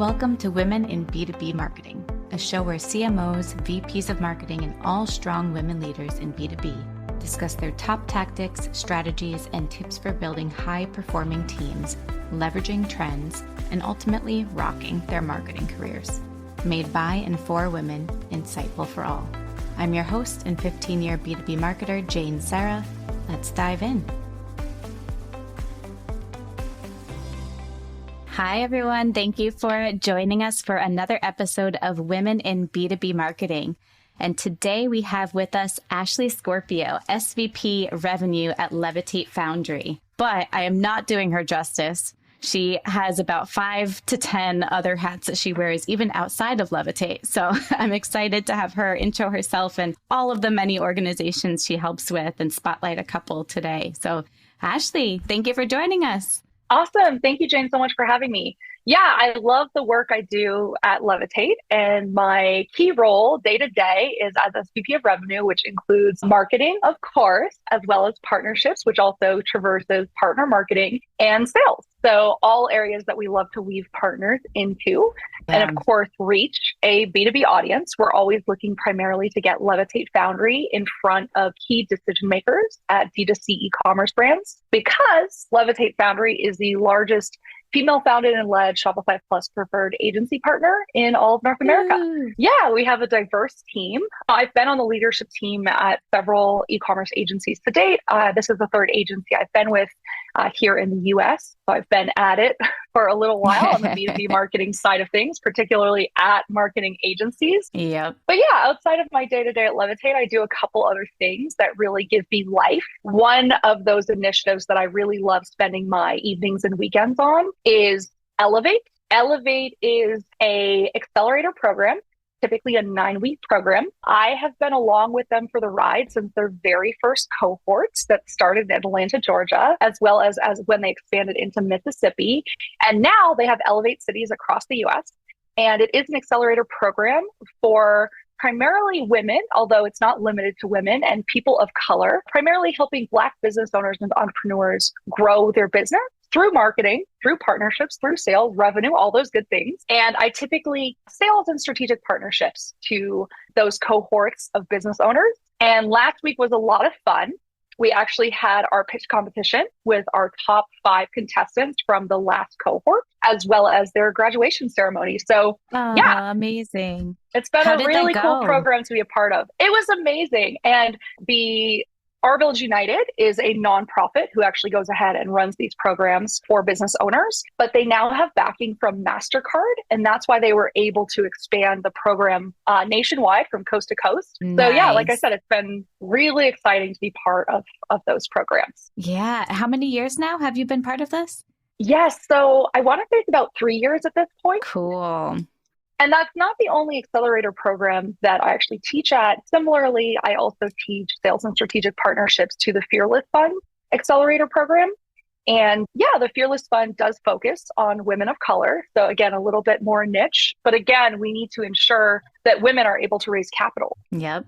Welcome to Women in B2B Marketing, a show where CMOs, VPs of marketing, and all strong women leaders in B2B discuss their top tactics, strategies, and tips for building high-performing teams, leveraging trends, and ultimately rocking their marketing careers. Made by and for women, insightful for all. I'm your host and 15-year B2B marketer, Jane Serra. Let's dive in. Hi, everyone. Thank you for joining us for another episode of Women in B2B Marketing. And today we have with us Ashley Scorpio, SVP Revenue at Levitate Foundry. But I am not doing her justice. She has about 5 to 10 other hats that she wears even outside of Levitate. So I'm excited to have her intro herself and all of the many organizations she helps with and spotlight a couple today. So Ashley, thank you for joining us. Awesome. Thank you, Jane, so much for having me. Yeah, I love the work I do at Levitate, and my key role day to day is as SVP of Revenue, which includes marketing, of course, as well as partnerships, which also traverses partner marketing and sales. So all areas that we love to weave partners into, and of course, reach a B2B audience. We're always looking primarily to get Levitate Foundry in front of key decision makers at D2C e-commerce brands, because Levitate Foundry is the largest female-founded and led Shopify Plus preferred agency partner in all of North America. Ooh. Yeah, we have a diverse team. I've been on the leadership team at several e-commerce agencies to date. This is the third agency I've been with here in the US. So I've been at it for a little while on the B2B marketing side of things, particularly at marketing agencies. Yep. But yeah, outside of my day-to-day at Levitate, I do a couple other things that really give me life. One of those initiatives that I really love spending my evenings and weekends on is Elevate. Elevate is an accelerator program, typically a 9-week program. I have been along with them for the ride since their very first cohorts that started in Atlanta, Georgia, as well as when they expanded into Mississippi. And now they have Elevate cities across the US. And it is an accelerator program for primarily women, although it's not limited to women, and people of color, primarily helping Black business owners and entrepreneurs grow their business through marketing, through partnerships, through sales, revenue, all those good things. And I typically sales and strategic partnerships to those cohorts of business owners. And last week was a lot of fun. We actually had our pitch competition with our top 5 contestants from the last cohort, as well as their graduation ceremony. So yeah, amazing. It's been a really cool program to be a part of. It was amazing. And Our Village United is a nonprofit who actually goes ahead and runs these programs for business owners, but they now have backing from MasterCard, and that's why they were able to expand the program nationwide from coast to coast. Nice. So yeah, like I said, it's been really exciting to be part of those programs. Yeah. How many years now have you been part of this? Yes. So I want to say it's about 3 years at this point. Cool. And that's not the only accelerator program that I actually teach at. Similarly, I also teach sales and strategic partnerships to the Fearless Fund accelerator program. And yeah, the Fearless Fund does focus on women of color. So again, a little bit more niche. But again, we need to ensure that women are able to raise capital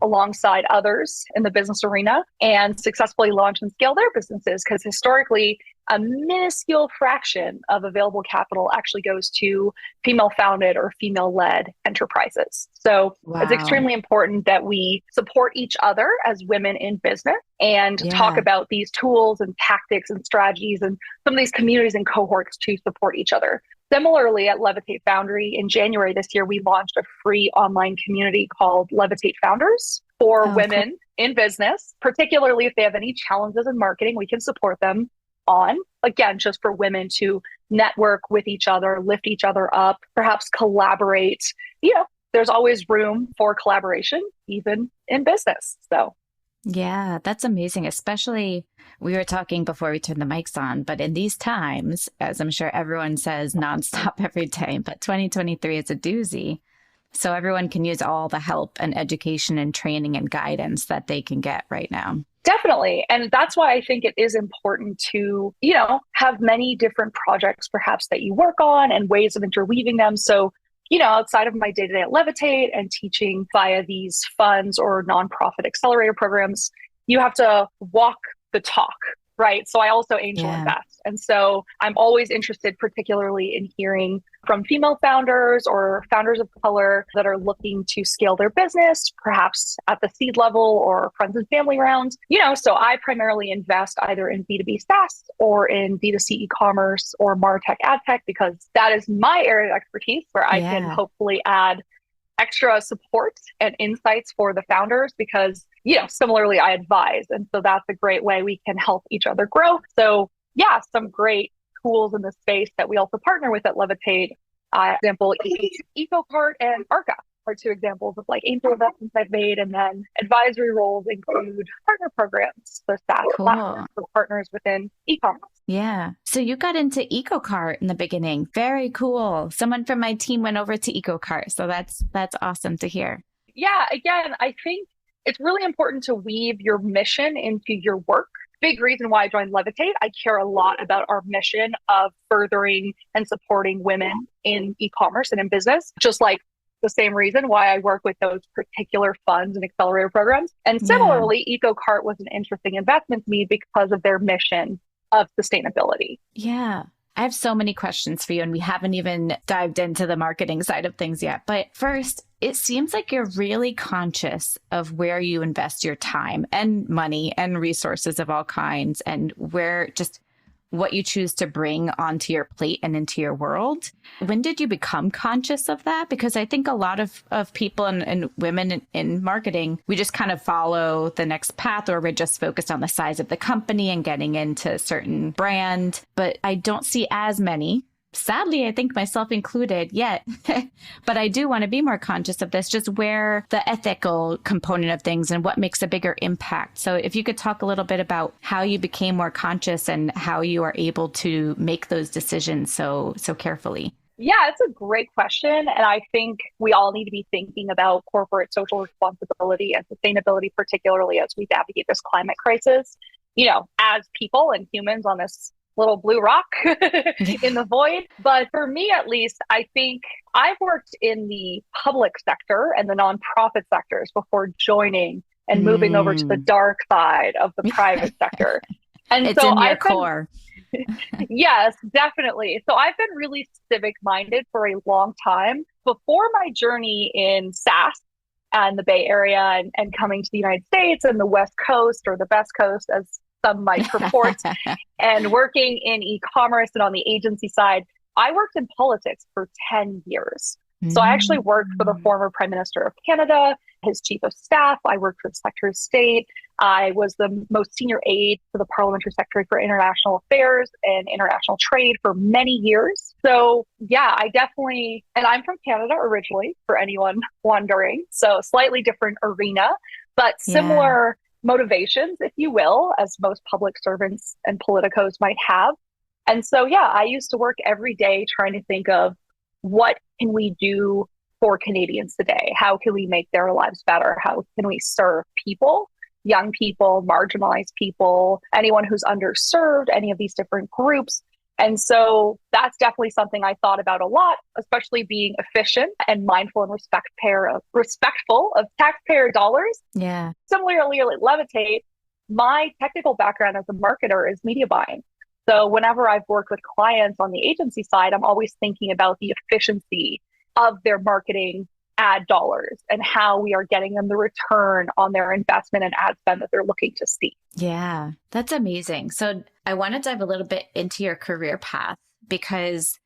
alongside others in the business arena and successfully launch and scale their businesses. Because historically, a minuscule fraction of available capital actually goes to female-founded or female-led enterprises. So It's extremely important that we support each other as women in business and talk about these tools and tactics and strategies and some of these communities and cohorts to support each other. Similarly, at Levitate Foundry, in January this year, we launched a free online community called Levitate Founders for women in business, particularly if they have any challenges in marketing, we can support them on, again, just for women to network with each other, lift each other up, perhaps collaborate. There's always room for collaboration, even in business. So yeah, that's amazing. Especially, we were talking before we turned the mics on, but in these times, as I'm sure everyone says nonstop every day, but 2023 is a doozy. So everyone can use all the help and education and training and guidance that they can get right now. Definitely. And that's why I think it is important to, have many different projects perhaps that you work on and ways of interweaving them. So, outside of my day-to-day at Levitate and teaching via these funds or nonprofit accelerator programs, you have to walk the talk right? So I also angel Yeah. invest. And so I'm always interested, particularly in hearing from female founders or founders of color that are looking to scale their business, perhaps at the seed level or friends and family rounds. So I primarily invest either in B2B SaaS or in B2C e-commerce or MarTech ad tech, because that is my area of expertise where I can hopefully add extra support and insights for the founders, because, similarly, I advise. And so that's a great way we can help each other grow. So yeah, some great tools in the space that we also partner with at Levitate. Example, EcoCart and Arca are two examples of like angel investments I've made. And then advisory roles include partner programs, the SaaS platform for partners within e-commerce. Yeah. So you got into EcoCart in the beginning. Very cool. Someone from my team went over to EcoCart. So that's awesome to hear. Yeah. Again, I think it's really important to weave your mission into your work. Big reason why I joined Levitate. I care a lot about our mission of furthering and supporting women in e-commerce and in business, just like the same reason why I work with those particular funds and accelerator programs. And similarly, EcoCart was an interesting investment to me because of their mission of sustainability. Yeah. I have so many questions for you, and we haven't even dived into the marketing side of things yet. But first, it seems like you're really conscious of where you invest your time and money and resources of all kinds, and where just what you choose to bring onto your plate and into your world. When did you become conscious of that? Because I think a lot of people and women in marketing, we just kind of follow the next path, or we're just focused on the size of the company and getting into a certain brand. But I don't see as many, sadly, I think myself included, yet. But I do want to be more conscious of this, just where the ethical component of things and what makes a bigger impact. So if you could talk a little bit about how you became more conscious and how you are able to make those decisions so carefully. Yeah, it's a great question. And I think we all need to be thinking about corporate social responsibility and sustainability, particularly as we navigate this climate crisis, as people and humans on this little blue rock in the void. But for me, at least, I think I've worked in the public sector and the nonprofit sectors before joining and moving over to the dark side of the private sector. And it's so in your core. Yes, definitely. So I've been really civic minded for a long time. Before my journey in SaaS and the Bay Area and coming to the United States and the West Coast, or the best coast, as some might purport, and working in e-commerce and on the agency side, I worked in politics for 10 years. So I actually worked for the former Prime Minister of Canada, his chief of staff. I worked for the Secretary of State. I was the most senior aide to the Parliamentary Secretary for International Affairs and International Trade for many years. So yeah, I definitely, and I'm from Canada originally, for anyone wondering. So slightly different arena, but similar motivations, if you will, as most public servants and politicos might have. And so, yeah, I used to work every day trying to think of what can we do for Canadians today? How can we make their lives better? How can we serve people, young people, marginalized people, anyone who's underserved, any of these different groups? And so that's definitely something I thought about a lot, especially being efficient and mindful and respectful of taxpayer dollars. Yeah. Similarly, like Levitate, my technical background as a marketer is media buying. So whenever I've worked with clients on the agency side, I'm always thinking about the efficiency of their marketing ad dollars and how we are getting them the return on their investment and ad spend that they're looking to see. Yeah, that's amazing. So I want to dive a little bit into your career path, because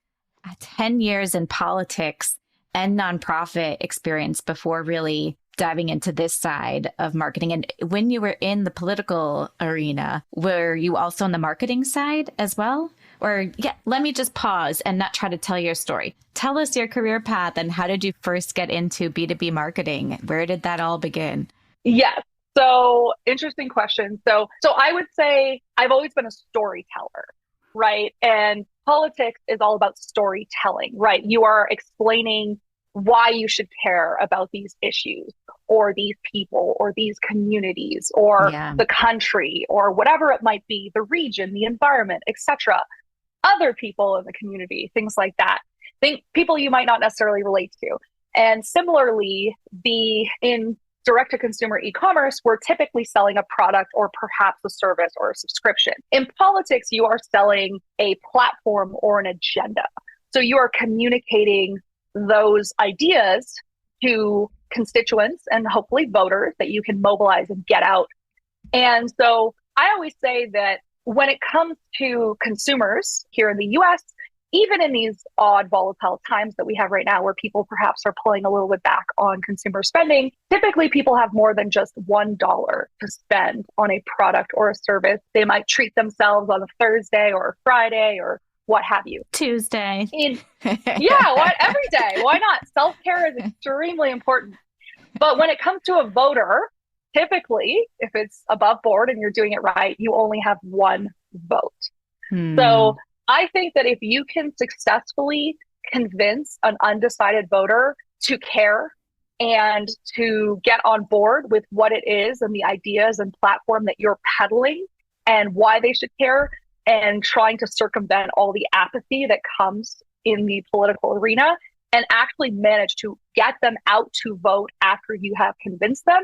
10 years in politics and nonprofit experience before really diving into this side of marketing. And when you were in the political arena, were you also on the marketing side as well? Or let me just pause and not try to tell your story. Tell us your career path and how did you first get into B2B marketing? Where did that all begin? Yes. So interesting question. So I would say I've always been a storyteller, right? And politics is all about storytelling, right? You are explaining why you should care about these issues or these people or these communities or the country or whatever it might be, the region, the environment, etc. Other people in the community, things like that. Think people you might not necessarily relate to. And similarly, in direct to consumer e-commerce, we're typically selling a product or perhaps a service or a subscription. In politics, you are selling a platform or an agenda. So you are communicating those ideas to constituents and hopefully voters that you can mobilize and get out. And so I always say that when it comes to consumers here in the US, even in these odd, volatile times that we have right now, where people perhaps are pulling a little bit back on consumer spending, typically people have more than just $1 to spend on a product or a service. They might treat themselves on a Thursday or a Friday or what have you. Tuesday. Every day. Why not? Self-care is extremely important. But when it comes to a voter, typically, if it's above board and you're doing it right, you only have one vote. So I think that if you can successfully convince an undecided voter to care and to get on board with what it is and the ideas and platform that you're peddling and why they should care, and trying to circumvent all the apathy that comes in the political arena, and actually manage to get them out to vote after you have convinced them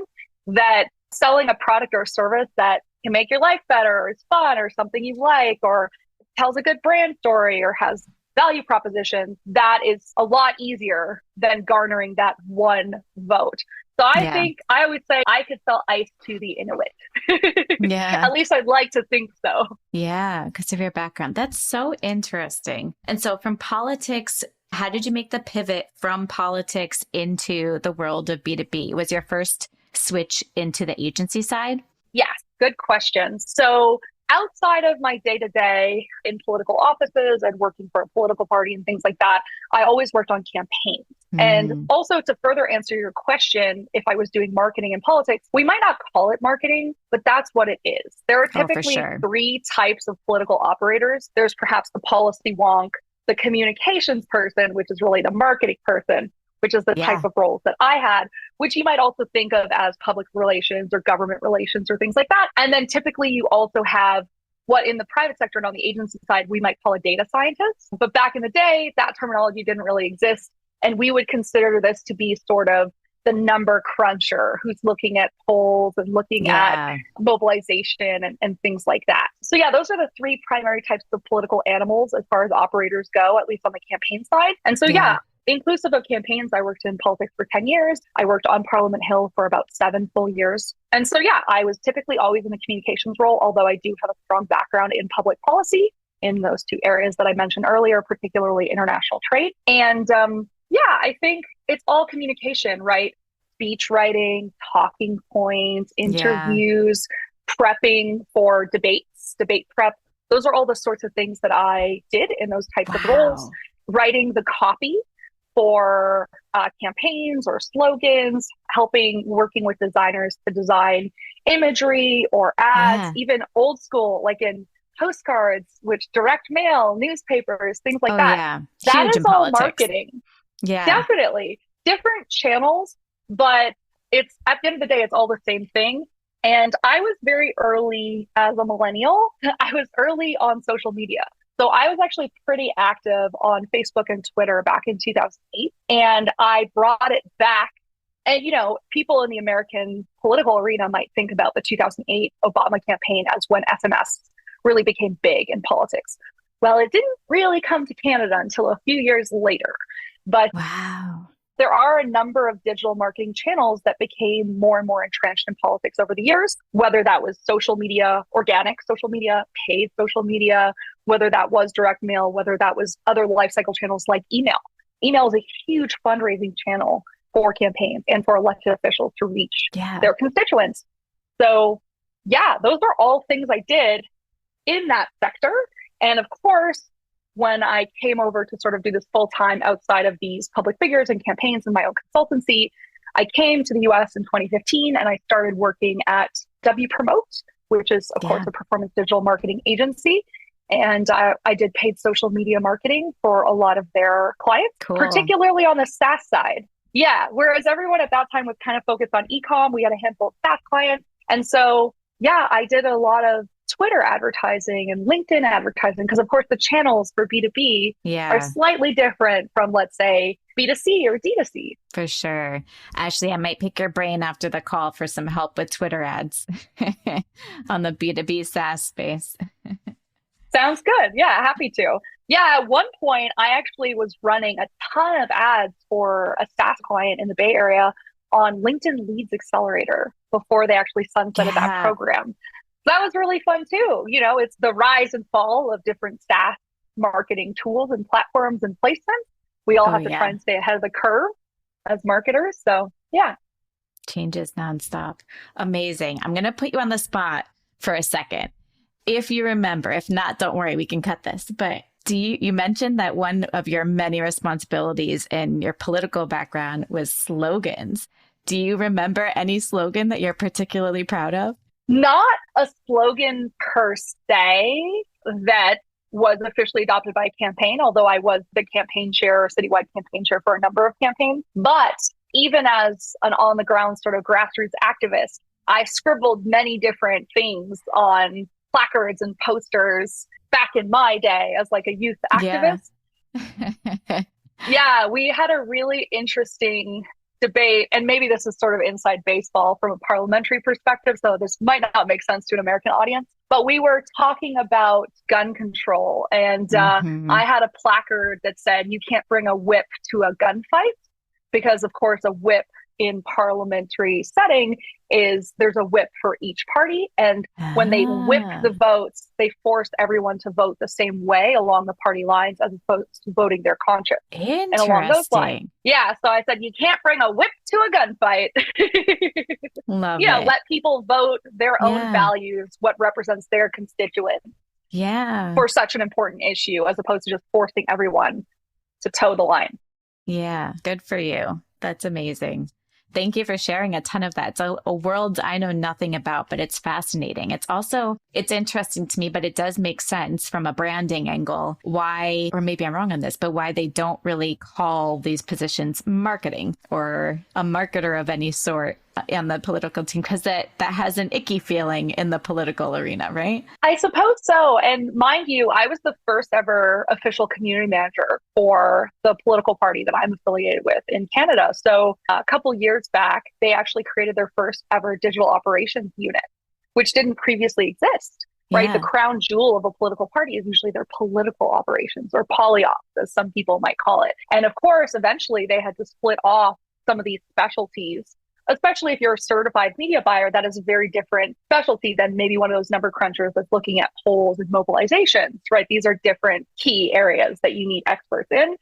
that selling a product or a service that can make your life better, or is fun, or something you like, or tells a good brand story, or has value proposition, that is a lot easier than garnering that one vote. So I think I would say I could sell ice to the Inuit. At least I'd like to think so. Yeah, because of your background. That's so interesting. And so from politics, how did you make the pivot from politics into the world of B2B? Was your first switch into the agency side? Yes, good question. So outside of my day-to-day in political offices and working for a political party and things like that, I always worked on campaigns. And also, to further answer your question, if I was doing marketing in politics, we might not call it marketing, but that's what it is. There are typically three types of political operators. There's perhaps the policy wonk, the communications person, which is really the marketing person, which is the type of roles that I had, which you might also think of as public relations or government relations or things like that. And then typically you also have what in the private sector and on the agency side, we might call a data scientist. But back in the day, that terminology didn't really exist. And we would consider this to be sort of the number cruncher who's looking at polls and looking at mobilization and things like that. So those are the three primary types of political animals as far as operators go, at least on the campaign side. And so, inclusive of campaigns, I worked in politics for 10 years. I worked on Parliament Hill for about 7 full years. And so, I was typically always in the communications role, although I do have a strong background in public policy in those two areas that I mentioned earlier, particularly international trade. And I think it's all communication, right? Speech writing, talking points, interviews, prepping for debates, debate prep. Those are all the sorts of things that I did in those types of roles. Writing the copy for campaigns or slogans, working with designers to design imagery or ads, even old school, like in postcards, which direct mail, newspapers, things like that. That is all marketing. Definitely. Different channels, but it's at the end of the day, it's all the same thing. And I was very early as a millennial. I was early on social media. So I was actually pretty active on Facebook and Twitter back in 2008. And I brought it back. And, people in the American political arena might think about the 2008 Obama campaign as when SMS really became big in politics. Well, it didn't really come to Canada until a few years later. But there are a number of digital marketing channels that became more and more entrenched in politics over the years, whether that was social media, organic social media, paid social media, whether that was direct mail, whether that was other lifecycle channels like email. Email is a huge fundraising channel for campaigns and for elected officials to reach their constituents. So those are all things I did in that sector. And of course, when I came over to sort of do this full time outside of these public figures and campaigns and my own consultancy, I came to the US in 2015 and I started working at W Promote, which is, of course, a performance digital marketing agency. And I did paid social media marketing for a lot of their clients, particularly on the SaaS side. Whereas everyone at that time was kind of focused on e-com, we had a handful of SaaS clients. And so, I did a lot of Twitter advertising and LinkedIn advertising, because of course the channels for B2B are slightly different from, let's say, B2C or D2C. For sure. Ashley, I might pick your brain after the call for some help with Twitter ads on the B2B SaaS space. Sounds good. Yeah, happy to. Yeah, at one point, I actually was running a ton of ads for a SaaS client in the Bay Area on LinkedIn Leads Accelerator before they actually sunsetted that program. That was really fun too. You know, it's the rise and fall of different SaaS marketing tools and platforms and placements. We all have to try and stay ahead of the curve as marketers. So yeah. Changes nonstop. Amazing. I'm going to put you on the spot for a second. If you remember, if not, don't worry, we can cut this. But you mentioned that one of your many responsibilities in your political background was slogans. Do you remember any slogan that you're particularly proud of? Not a slogan per se that was officially adopted by a campaign, although I was the campaign chair, citywide campaign chair for a number of campaigns. But even as an on-the-ground sort of grassroots activist, I scribbled many different things on placards and posters back in my day as like a youth activist. Yeah, we had a really interesting debate, and maybe this is sort of inside baseball from a parliamentary perspective, so this might not make sense to an American audience, but we were talking about gun control, and I had a placard that said, "You can't bring a whip to a gunfight," because of course a whip in parliamentary setting is there's a whip for each party. And when they whipped the votes, they forced everyone to vote the same way along the party lines as opposed to voting their conscience. Interesting. And along those lines. Yeah. So I said, you can't bring a whip to a gunfight. Love you know, it. let people vote their own values, what represents their constituents. Yeah. For such an important issue, as opposed to just forcing everyone to toe the line. Yeah. Good for you. That's amazing. Thank you for sharing a ton of that. It's a world I know nothing about, but it's fascinating. It's interesting to me, but it does make sense from a branding angle why, or maybe I'm wrong on this, but why they don't really call these positions marketing or a marketer of any sort on the political team, because that has an icky feeling in the political arena, right? I suppose so. And mind you, I was the first ever official community manager for the political party that I'm affiliated with in Canada. So a couple years back, they actually created their first ever digital operations unit, which didn't previously exist. Right. The crown jewel of a political party is usually their political operations, or polyops, as some people might call it. And of course, eventually they had to split off some of these specialties. Especially if you're a certified media buyer, that is a very different specialty than maybe one of those number crunchers that's looking at polls and mobilizations, right? These are different key areas that you need experts in.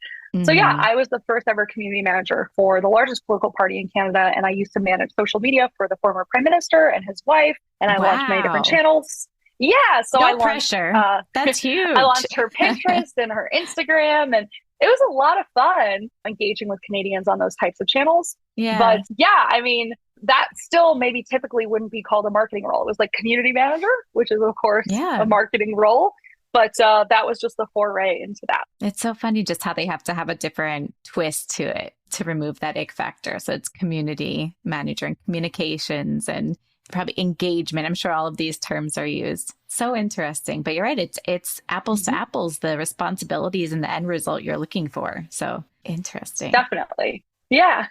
So yeah, I was the first ever community manager for the largest political party in Canada. And I used to manage social media for the former prime minister and his wife. And I launched many different channels. Yeah. So no I launched, pressure. That's huge. I launched her Pinterest and her Instagram, and it was a lot of fun engaging with Canadians on those types of channels. Yeah. But yeah, I mean, that still maybe typically wouldn't be called a marketing role. It was like community manager, which is of course a marketing role. But that was just the foray into that. It's so funny just how they have to have a different twist to it to remove that ick factor. So it's community manager and communications and probably engagement. I'm sure all of these terms are used. So interesting. But you're right. It's apples to apples, the responsibilities and the end result you're looking for. So interesting. Definitely. Yeah.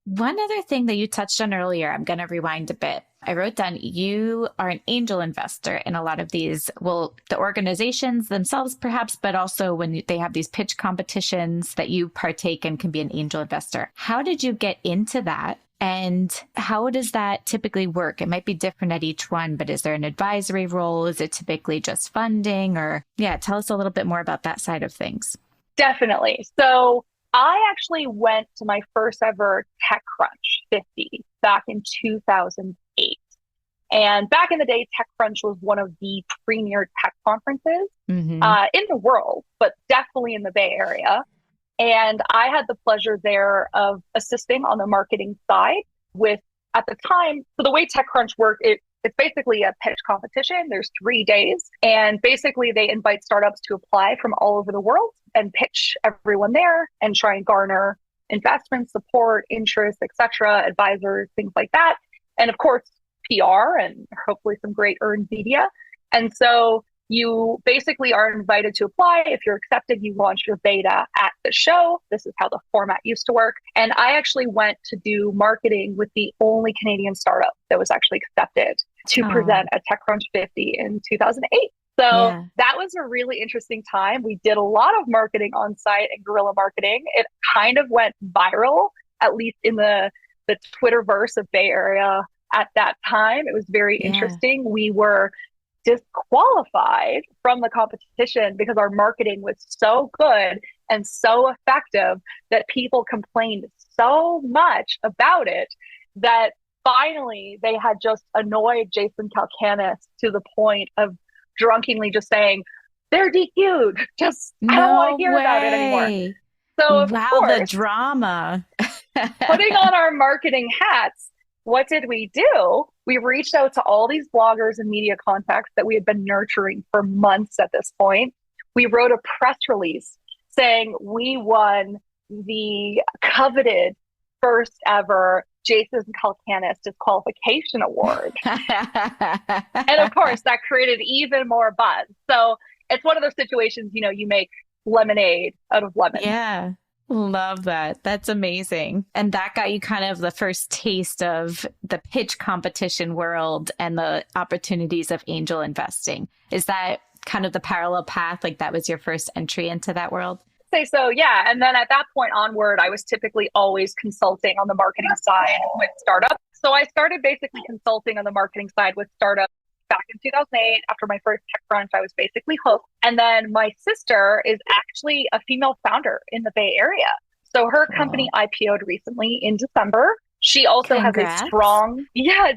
One other thing that you touched on earlier, I'm going to rewind a bit. I wrote down you are an angel investor in a lot of these, the organizations themselves perhaps, but also when they have these pitch competitions that you partake in can be an angel investor. How did you get into that? And how does that typically work? It might be different at each one, but is there an advisory role? Is it typically just funding? Or tell us a little bit more about that side of things. Definitely. So I actually went to my first ever TechCrunch 50 back in 2008. And back in the day, TechCrunch was one of the premier tech conferences in the world, but definitely in the Bay Area. And I had the pleasure there of assisting on the marketing side with, at the time, so the way TechCrunch worked, it's basically a pitch competition. There's 3 days. And basically they invite startups to apply from all over the world and pitch everyone there and try and garner investment, support, interest, etc., advisors, things like that. And of course, PR and hopefully some great earned media. And so you basically are invited to apply. If you're accepted, you launch your beta at the show. This is how the format used to work. And I actually went to do marketing with the only Canadian startup that was actually accepted to present at TechCrunch 50 in 2008. So that was a really interesting time. We did a lot of marketing on site and guerrilla marketing. It kind of went viral, at least in the Twitterverse of Bay Area at that time. It was very interesting. We were disqualified from the competition because our marketing was so good and so effective that people complained so much about it that finally they had just annoyed Jason Calacanis to the point of drunkenly just saying, they're DQ'd. I don't want to hear about it anymore. So of course, the drama. Putting on our marketing hats, what did we do? We reached out to all these bloggers and media contacts that we had been nurturing for months at this point. We wrote a press release saying we won the coveted first ever Jason Calacanis Disqualification Award. And of course, that created even more buzz. So it's one of those situations, you make lemonade out of lemon. Yeah. Love that. That's amazing. And that got you kind of the first taste of the pitch competition world and the opportunities of angel investing. Is that kind of the parallel path? Like that was your first entry into that world? Say so, yeah. And then at that point onward, I was typically always consulting on the marketing side with startups. So I started basically consulting on the marketing side with startups back in 2008. After my first TechCrunch, I was basically hooked. And then my sister is actually a female founder in the Bay Area. So her company IPO'd recently in December. She also has a strong,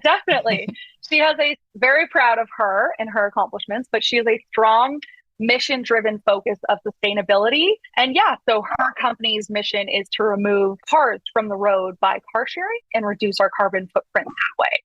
definitely. She has very proud of her and her accomplishments, but she has a strong mission-driven focus of sustainability. And so her company's mission is to remove cars from the road by car sharing and reduce our carbon footprint that way.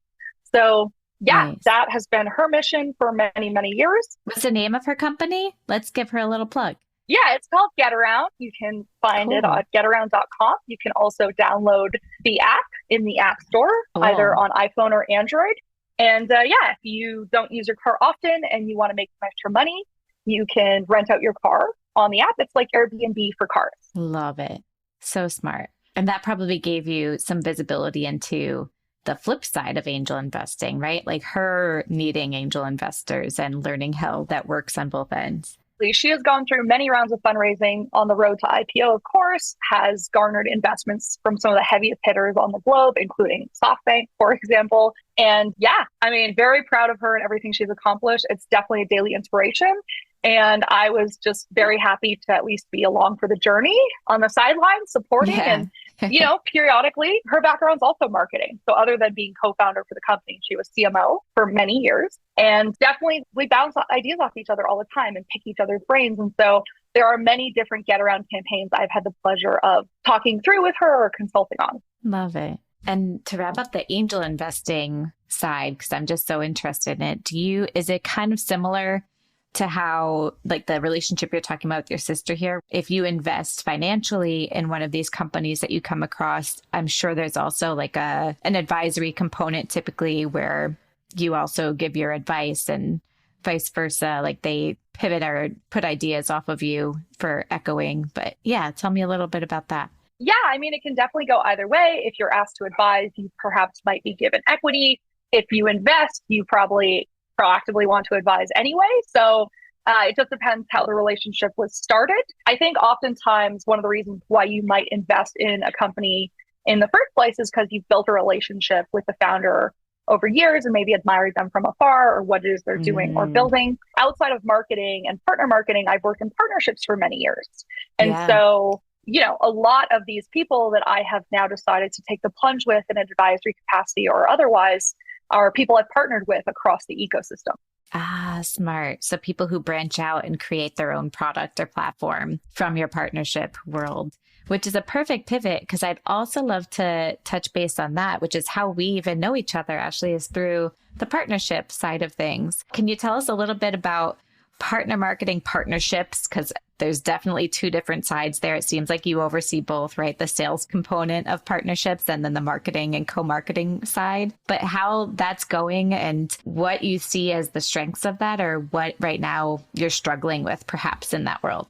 So nice. That has been her mission for many, many years. What's the name of her company? Let's give her a little plug. Yeah, it's called GetAround. You can find it on getaround.com. You can also download the app in the App Store, either on iPhone or Android. And if you don't use your car often and you want to make some extra money, you can rent out your car on the app. It's like Airbnb for cars. Love it. So smart. And that probably gave you some visibility into the flip side of angel investing, right? Like her needing angel investors and learning how that works on both ends. She has gone through many rounds of fundraising on the road to IPO, of course, has garnered investments from some of the heaviest hitters on the globe, including SoftBank, for example. And very proud of her and everything she's accomplished. It's definitely a daily inspiration. And I was just very happy to at least be along for the journey on the sidelines, supporting. And, periodically, her background's also marketing. So other than being co-founder for the company, she was CMO for many years. And definitely we bounce ideas off each other all the time and pick each other's brains. And so there are many different GetAround campaigns I've had the pleasure of talking through with her or consulting on. Love it. And to wrap up the angel investing side, because I'm just so interested in it, is it kind of similar to how, like the relationship you're talking about with your sister here, if you invest financially in one of these companies that you come across, I'm sure there's also like an advisory component typically where you also give your advice and vice versa, like they pivot or put ideas off of you for echoing. But tell me a little bit about that. Yeah, it can definitely go either way. If you're asked to advise, you perhaps might be given equity. If you invest, you probably proactively want to advise anyway. So it just depends how the relationship was started. I think oftentimes one of the reasons why you might invest in a company in the first place is because you've built a relationship with the founder over years and maybe admired them from afar or what it is they're doing or building. Outside of marketing and partner marketing, I've worked in partnerships for many years. And so, a lot of these people that I have now decided to take the plunge with in an advisory capacity or otherwise are people I've partnered with across the ecosystem. Ah, smart. So people who branch out and create their own product or platform from your partnership world, which is a perfect pivot because I'd also love to touch base on that, which is how we even know each other, Ashley, is through the partnership side of things. Can you tell us a little bit about partner marketing partnerships? Because There's definitely two different sides there. It seems like you oversee both, right? The sales component of partnerships and then the marketing and co-marketing side. But how that's going and what you see as the strengths of that, or what right now you're struggling with perhaps in that world.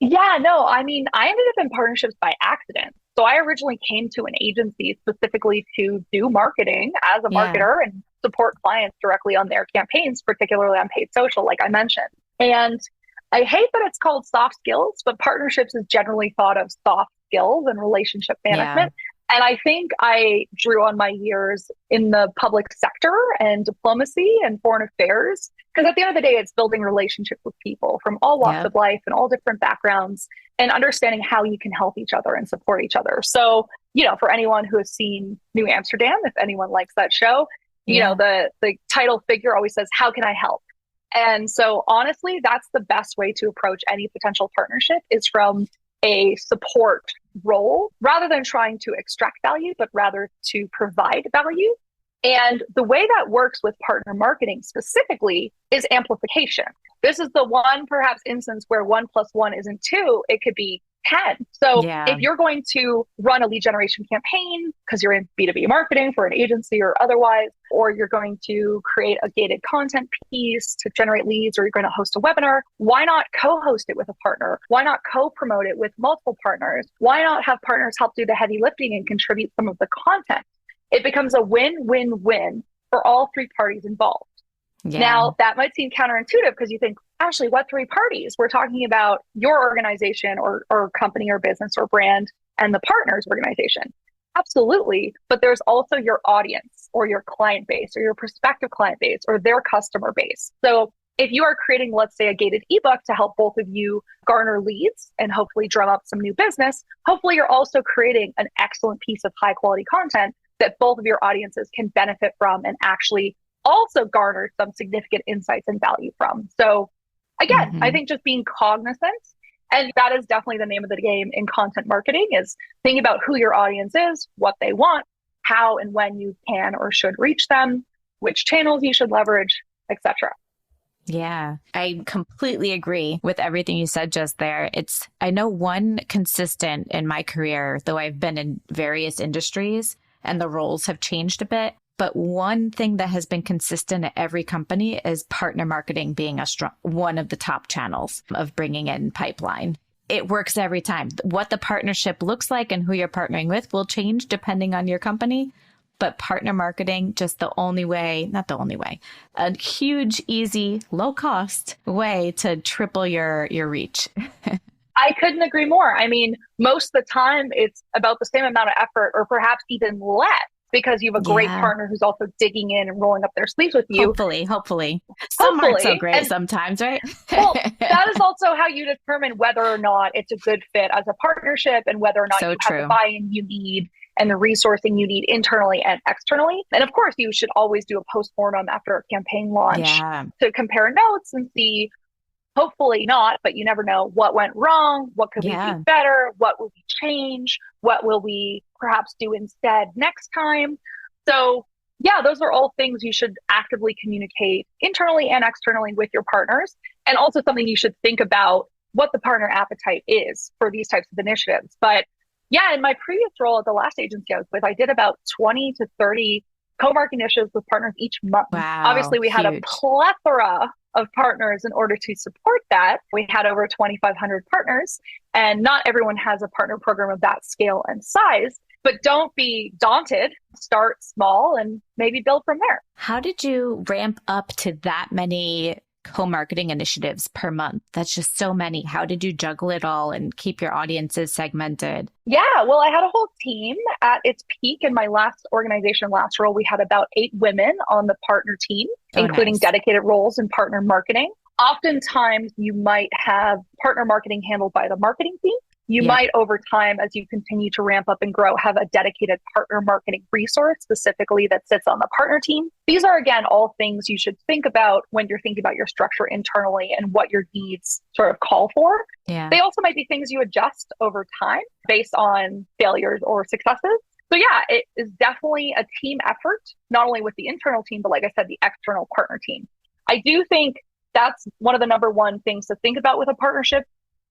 Yeah, no, I mean, I ended up in partnerships by accident. So I originally came to an agency specifically to do marketing as a marketer and support clients directly on their campaigns, particularly on paid social, like I mentioned. And I hate that it's called soft skills, but partnerships is generally thought of soft skills and relationship management. And I think I drew on my years in the public sector and diplomacy and foreign affairs, because at the end of the day, it's building relationships with people from all walks of life and all different backgrounds and understanding how you can help each other and support each other. So, for anyone who has seen New Amsterdam, if anyone likes that show, the title figure always says, "How can I help?" And so honestly, that's the best way to approach any potential partnership, is from a support role rather than trying to extract value, but rather to provide value. And the way that works with partner marketing specifically is amplification. This is the one perhaps instance where 1 + 1 isn't 2, it could be 10. So if you're going to run a lead generation campaign because you're in B2B marketing for an agency or otherwise, or you're going to create a gated content piece to generate leads, or you're going to host a webinar, why not co-host it with a partner? Why not co-promote it with multiple partners? Why not have partners help do the heavy lifting and contribute some of the content? It becomes a win-win-win for all three parties involved. Now, that might seem counterintuitive because you think, Ashley, what three parties? We're talking about your organization or company or business or brand and the partner's organization. Absolutely. But there's also your audience or your client base or your prospective client base or their customer base. So if you are creating, let's say, a gated ebook to help both of you garner leads and hopefully drum up some new business, hopefully you're also creating an excellent piece of high quality content that both of your audiences can benefit from and actually also garner some significant insights and value from. So again, I think just being cognizant, and that is definitely the name of the game in content marketing, is think about who your audience is, what they want, how and when you can or should reach them, which channels you should leverage, etc. Yeah, I completely agree with everything you said just there. I know one consistent in my career, though I've been in various industries and the roles have changed a bit. But one thing that has been consistent at every company is partner marketing being one of the top channels of bringing in pipeline. It works every time. What the partnership looks like and who you're partnering with will change depending on your company. But partner marketing, just not the only way, a huge, easy, low cost way to triple your reach. I couldn't agree more. I mean, most of the time it's about the same amount of effort or perhaps even less, because you have a great partner who's also digging in and rolling up their sleeves with you. Hopefully. Some aren't so great sometimes, right? Well, that is also how you determine whether or not it's a good fit as a partnership and whether or not you have the buy-in you need and the resourcing you need internally and externally. And of course, you should always do a postmortem after a campaign launch to compare notes and see, hopefully not, but you never know, what went wrong, what could we do better, what will we change, what will we perhaps do instead next time. So those are all things you should actively communicate internally and externally with your partners, and also something you should think about what the partner appetite is for these types of initiatives. But in my previous role at the last agency I was with, I did about 20 to 30 co-marketing initiatives with partners each month. Wow, obviously, we had a plethora of partners in order to support that. We had over 2,500 partners, and not everyone has a partner program of that scale and size. But don't be daunted. Start small and maybe build from there. How did you ramp up to that many co-marketing initiatives per month? That's just so many. How did you juggle it all and keep your audiences segmented? Yeah, well, I had a whole team. At its peak in my last role, we had about 8 women on the partner team, including dedicated roles in partner marketing. Oftentimes, you might have partner marketing handled by the marketing team. You might, over time, as you continue to ramp up and grow, have a dedicated partner marketing resource specifically that sits on the partner team. These are, again, all things you should think about when you're thinking about your structure internally and what your needs sort of call for. They also might be things you adjust over time based on failures or successes. So it is definitely a team effort, not only with the internal team, but like I said, the external partner team. I do think that's one of the number one things to think about with a partnership.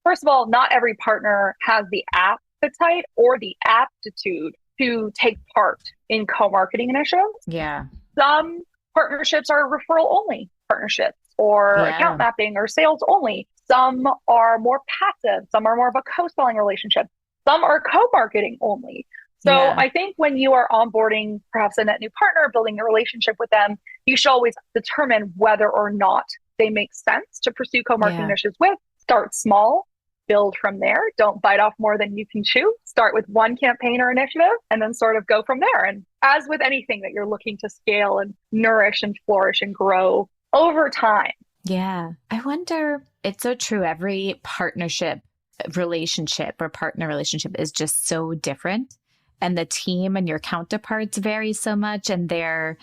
First of all, not every partner has the appetite or the aptitude to take part in co-marketing initiatives. Yeah. Some partnerships are referral only partnerships or account mapping or sales only. Some are more passive. Some are more of a co-selling relationship. Some are co-marketing only. So I think when you are onboarding perhaps a net new partner, building a relationship with them, you should always determine whether or not they make sense to pursue co-marketing initiatives with. Start small, build from there. Don't bite off more than you can chew. Start with one campaign or initiative and then sort of go from there. And as with anything that you're looking to scale and nourish and flourish and grow over time. Yeah. I wonder, it's so true. Every partnership relationship or partner relationship is just so different. And the team and your counterparts vary so much, and their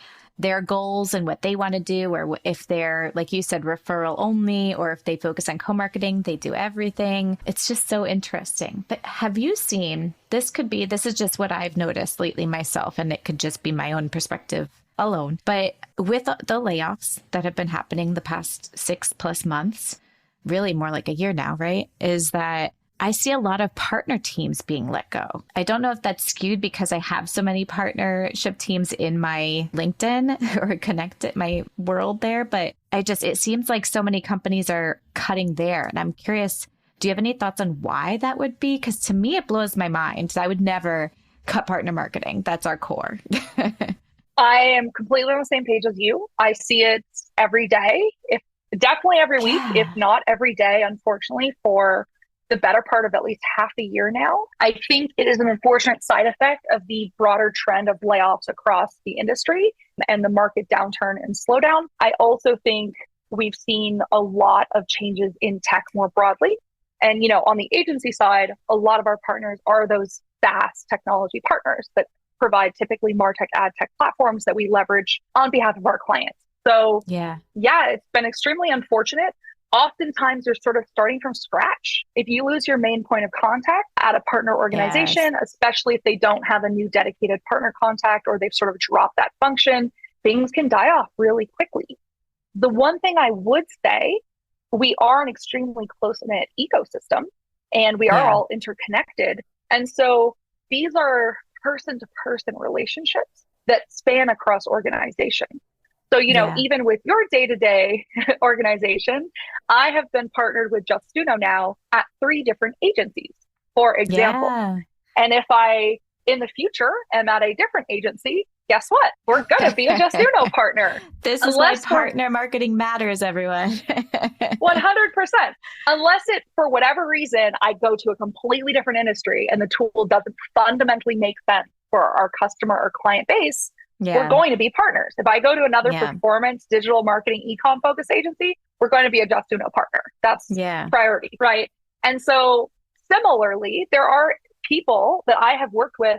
goals and what they want to do, or if they're, like you said, referral only, or if they focus on co-marketing, they do everything. It's just so interesting. But have you seen, this is just what I've noticed lately myself, and it could just be my own perspective alone, but with the layoffs that have been happening the past 6+ months, really more like a year now, right? Is that I see a lot of partner teams being let go. I don't know if that's skewed because I have so many partnership teams in my LinkedIn or connected my world there, but it seems like so many companies are cutting there. And I'm curious, do you have any thoughts on why that would be? Because to me, it blows my mind. I would never cut partner marketing. That's our core. I am completely on the same page as you. I see it every day, definitely every week, if not every day, unfortunately, for the better part of at least half a year now. I think it is an unfortunate side effect of the broader trend of layoffs across the industry and the market downturn and slowdown. I also think we've seen a lot of changes in tech more broadly. And, on the agency side, a lot of our partners are those SaaS technology partners that provide typically MarTech, ad tech platforms that we leverage on behalf of our clients. So it's been extremely unfortunate. Oftentimes you're sort of starting from scratch. If you lose your main point of contact at a partner organization, especially if they don't have a new dedicated partner contact or they've sort of dropped that function, things can die off really quickly. The one thing I would say, we are an extremely close-knit ecosystem and we are all interconnected. And so these are person-to-person relationships that span across organizations. So, even with your day-to-day organization, I have been partnered with Justuno now at 3 different agencies, for example. And if I, in the future, am at a different agency, guess what? We're going to be a Justuno partner. This is why partner marketing matters, everyone. 100%. Unless it, for whatever reason, I go to a completely different industry and the tool doesn't fundamentally make sense for our customer or client base, we're going to be partners. If I go to another performance, digital marketing, e-com focused agency, we're going to be a Justuno partner. That's priority, right? And so similarly, there are people that I have worked with.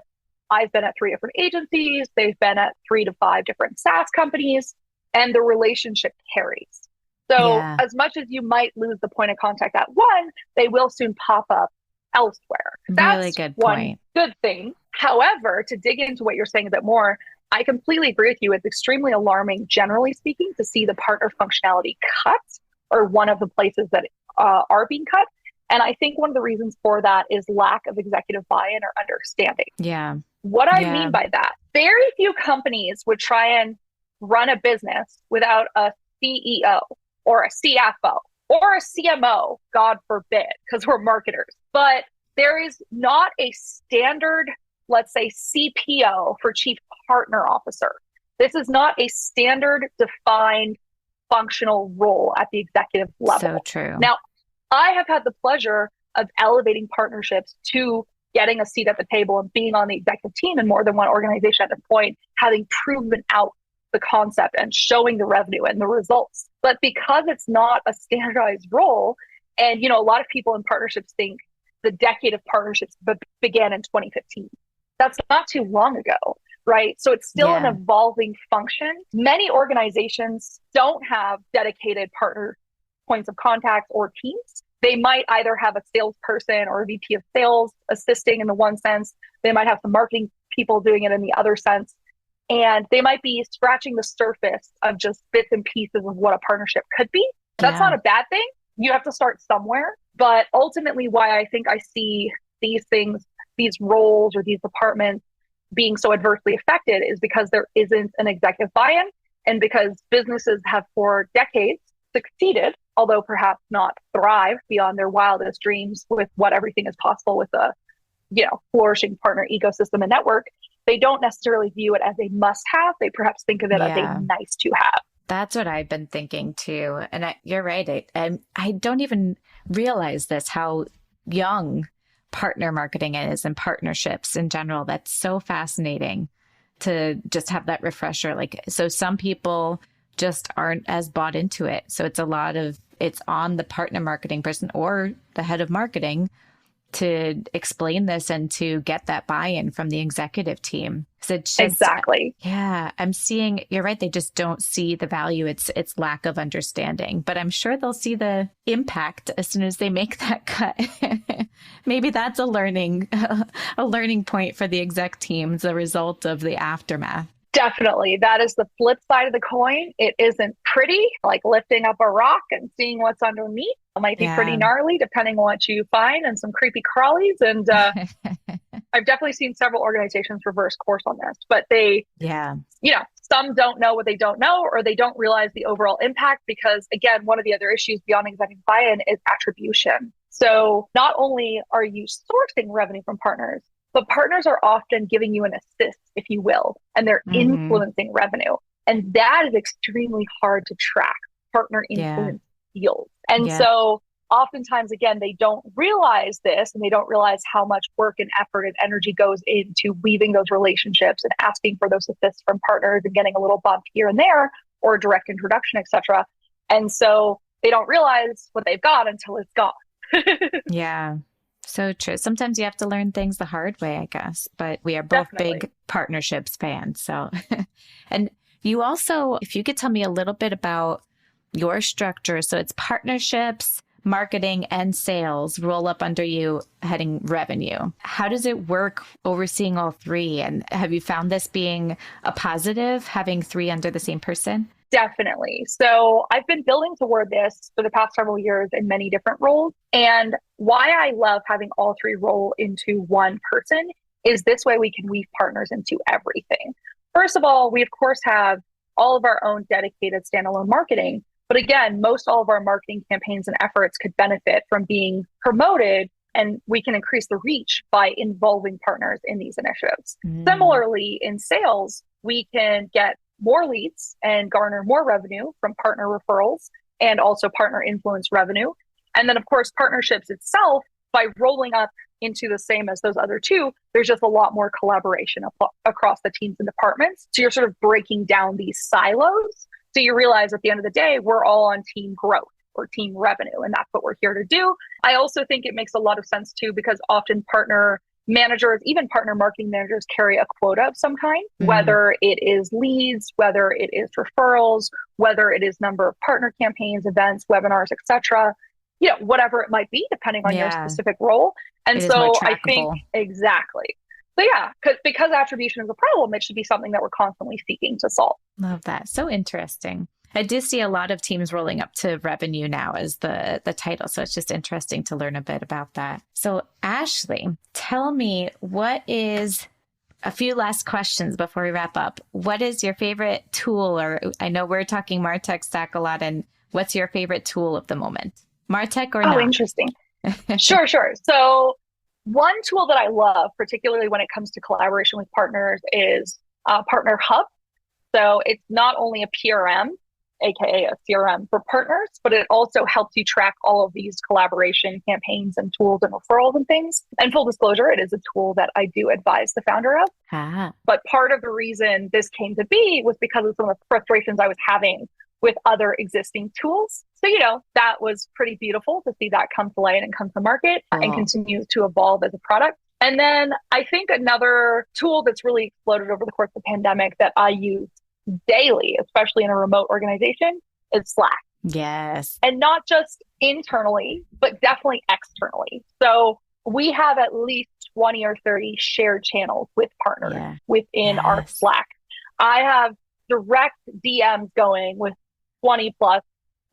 I've been at 3 different agencies. They've been at 3 to 5 different SaaS companies, and the relationship carries. So as much as you might lose the point of contact at one, they will soon pop up elsewhere. That's really good one good thing. However, to dig into what you're saying a bit more, I completely agree with you. It's extremely alarming, generally speaking, to see the partner functionality cut, or one of the places that are being cut. And I think one of the reasons for that is lack of executive buy-in or understanding. What I mean by that, very few companies would try and run a business without a CEO or a CFO or a CMO, God forbid, because we're marketers. But there is not a standard, let's say, CPO for Chief Partner Officer. This is not a standard defined functional role at the executive level. So true. Now, I have had the pleasure of elevating partnerships to getting a seat at the table and being on the executive team in more than one organization at this point, having proven out the concept and showing the revenue and the results. But because it's not a standardized role, and a lot of people in partnerships think the decade of partnerships began in 2015. That's not too long ago, right? So it's still an evolving function. Many organizations don't have dedicated partner points of contact or teams. They might either have a salesperson or a VP of sales assisting in the one sense. They might have some marketing people doing it in the other sense. And they might be scratching the surface of just bits and pieces of what a partnership could be. That's not a bad thing. You have to start somewhere. But ultimately, why I think I see these things, these roles or these departments being so adversely affected is because there isn't an executive buy-in, and because businesses have for decades succeeded, although perhaps not thrive beyond their wildest dreams with what everything is possible with a flourishing partner ecosystem and network. They don't necessarily view it as a must-have. They perhaps think of it as a nice to have. That's what I've been thinking too. And you're right. I don't even realize this, how young partner marketing is and partnerships in general. That's so fascinating to just have that refresher. Like, so some people just aren't as bought into it. So it's on the partner marketing person or the head of marketing to explain this and to get that buy-in from the executive team. So it's just, exactly. Yeah, I'm seeing, you're right. They just don't see the value. It's lack of understanding, but I'm sure they'll see the impact as soon as they make that cut. Maybe that's a learning point for the exec team, the result of the aftermath. Definitely. That is the flip side of the coin. It isn't pretty, like lifting up a rock and seeing what's underneath. It might be pretty gnarly depending on what you find, and some creepy crawlies. And I've definitely seen several organizations reverse course on this, but some don't know what they don't know, or they don't realize the overall impact, because again, one of the other issues beyond executive buy-in is attribution. So not only are you sourcing revenue from partners, but partners are often giving you an assist, if you will, and they're influencing revenue. And that is extremely hard to track, partner influence deals. And so oftentimes, again, they don't realize this, and they don't realize how much work and effort and energy goes into weaving those relationships and asking for those assists from partners and getting a little bump here and there, or a direct introduction, etc. And so they don't realize what they've got until it's gone. Yeah. So true. Sometimes you have to learn things the hard way, I guess, but we are both big partnerships fans. So, and you also, if you could tell me a little bit about your structure. So it's partnerships, marketing, and sales roll up under you heading revenue. How does it work overseeing all three? And have you found this being a positive, having three under the same person? Definitely. So I've been building toward this for the past several years in many different roles. And why I love having all three roll into one person is this way we can weave partners into everything. First of all, we of course have all of our own dedicated standalone marketing. But again, most all of our marketing campaigns and efforts could benefit from being promoted, and we can increase the reach by involving partners in these initiatives. Similarly, in sales, we can get more leads and garner more revenue from partner referrals and also partner influence revenue. And then, of course, partnerships itself, by rolling up into the same as those other two, there's just a lot more collaboration across the teams and departments. So you're sort of breaking down these silos. So you realize at the end of the day, we're all on team growth or team revenue, and that's what we're here to do. I also think it makes a lot of sense too, because often partner managers, even partner marketing managers, carry a quota of some kind, whether it is leads, whether it is referrals, whether it is number of partner campaigns, events, webinars, etc. Whatever it might be, depending on your specific role. And so I think exactly. So because attribution is a problem, it should be something that we're constantly seeking to solve. Love that. So interesting. I do see a lot of teams rolling up to revenue now as the title. So it's just interesting to learn a bit about that. So Ashley, tell me, what is a few last questions before we wrap up? What is your favorite tool? Or I know we're talking MarTech stack a lot, and what's your favorite tool of the moment? MarTech or not? Oh, interesting. Sure. So one tool that I love, particularly when it comes to collaboration with partners, is Partner Hub. So it's not only a PRM, aka a CRM for partners, but it also helps you track all of these collaboration campaigns and tools and referrals and things. And full disclosure, it is a tool that I do advise the founder of. But part of the reason this came to be was because of some of the frustrations I was having with other existing tools. So, that was pretty beautiful to see that come to light and come to market and continue to evolve as a product. And then I think another tool that's really exploded over the course of the pandemic that I use daily, especially in a remote organization, is Slack. Yes. And not just internally, but definitely externally. So we have at least 20 or 30 shared channels with partners within our Slack. I have direct DMs going with 20 plus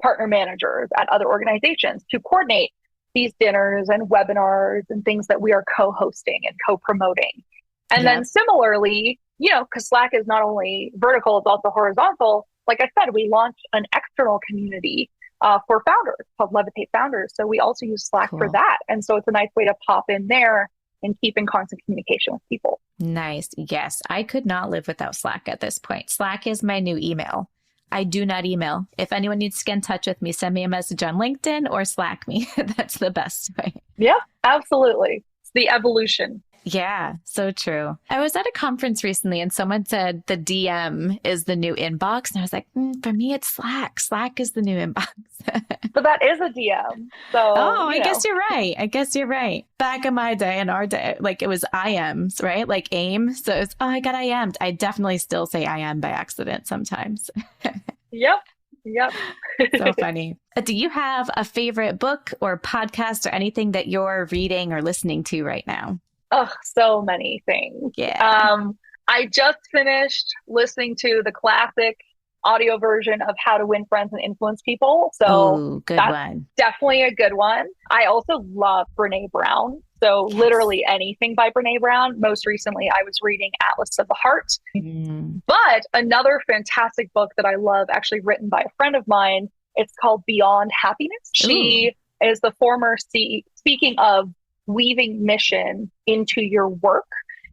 partner managers at other organizations to coordinate these dinners and webinars and things that we are co-hosting and co-promoting. And then similarly, because Slack is not only vertical, it's also horizontal. Like I said, we launched an external community for founders called Levitate Founders. So we also use Slack for that. And so it's a nice way to pop in there and keep in constant communication with people. Nice. Yes. I could not live without Slack at this point. Slack is my new email. I do not email. If anyone needs to get in touch with me, send me a message on LinkedIn or Slack me. That's the best way. Yeah, absolutely. It's the evolution. Yeah, so true. I was at a conference recently and someone said the DM is the new inbox. And I was like, for me, it's Slack. Slack is the new inbox. But that is a DM. So, I guess you're right. I guess you're right. Back in my day, in our day, like it was IMs, right? Like AIM. So it's, I got IM'd. I definitely still say IM by accident sometimes. Yep. So funny. Do you have a favorite book or podcast or anything that you're reading or listening to right now? Oh, so many things. Yeah. I just finished listening to the classic audio version of How to Win Friends and Influence People. So good one. Definitely a good one. I also love Brene Brown. So literally anything by Brene Brown. Most recently, I was reading Atlas of the Heart. But another fantastic book that I love, actually written by a friend of mine, it's called Beyond Happiness. She is the former speaking of weaving mission into your work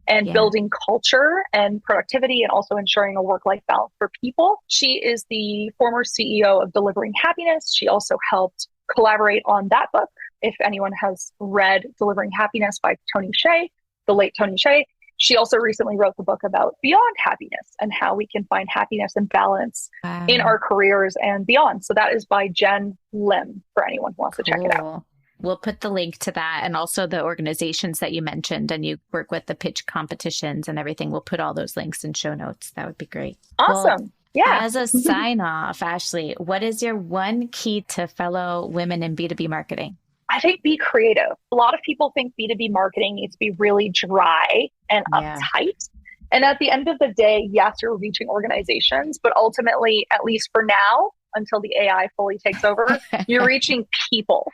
and building culture and productivity and also ensuring a work-life balance for people. She is the former CEO of Delivering Happiness. She also helped collaborate on that book. If anyone has read Delivering Happiness by Tony Hsieh, the late Tony Hsieh, she also recently wrote the book about Beyond Happiness and how we can find happiness and balance in our careers and beyond. So that is by Jen Lim for anyone who wants to check it out. We'll put the link to that and also the organizations that you mentioned and you work with the pitch competitions and everything. We'll put all those links in show notes. That would be great. Awesome. As a sign off, Ashley, what is your one key to fellow women in B2B marketing? I think be creative. A lot of people think B2B marketing needs to be really dry and uptight. And at the end of the day, yes, you're reaching organizations, but ultimately, at least for now, until the AI fully takes over, you're reaching people.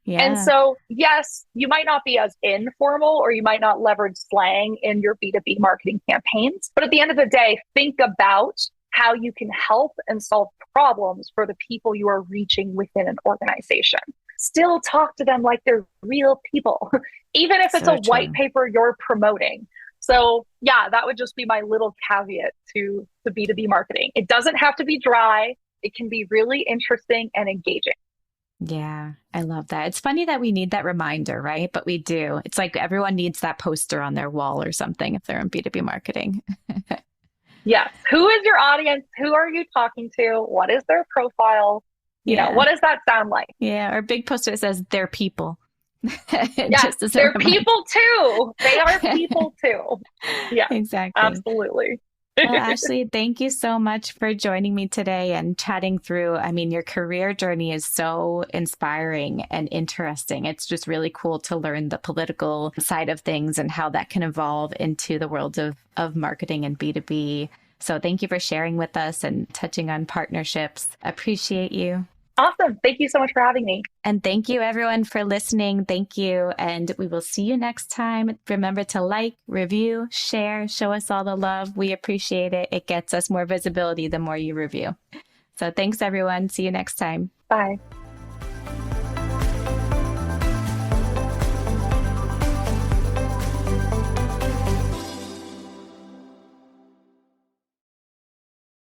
Yeah. And so, yes, you might not be as informal or you might not leverage slang in your B2B marketing campaigns. But at the end of the day, think about how you can help and solve problems for the people you are reaching within an organization. Still talk to them like they're real people, even if it's a white paper you're promoting. So yeah, that would just be my little caveat to the B2B marketing. It doesn't have to be dry. It can be really interesting and engaging. Yeah, I love that. It's funny that we need that reminder, right? But we do. It's like everyone needs that poster on their wall or something if they're in B2B marketing. Yes. Who is your audience? Who are you talking to? What is their profile? You know, what does that sound like? Yeah, our big poster says they're people. Yes, they're people too. They are people too. Yeah, exactly. Absolutely. Well, Ashley, thank you so much for joining me today and chatting through. I mean, your career journey is so inspiring and interesting. It's just really cool to learn the political side of things and how that can evolve into the world of marketing and B2B. So thank you for sharing with us and touching on partnerships. Appreciate you. Awesome. Thank you so much for having me. And thank you everyone for listening. Thank you. And we will see you next time. Remember to like, review, share, show us all the love. We appreciate it. It gets us more visibility the more you review. So thanks everyone. See you next time. Bye.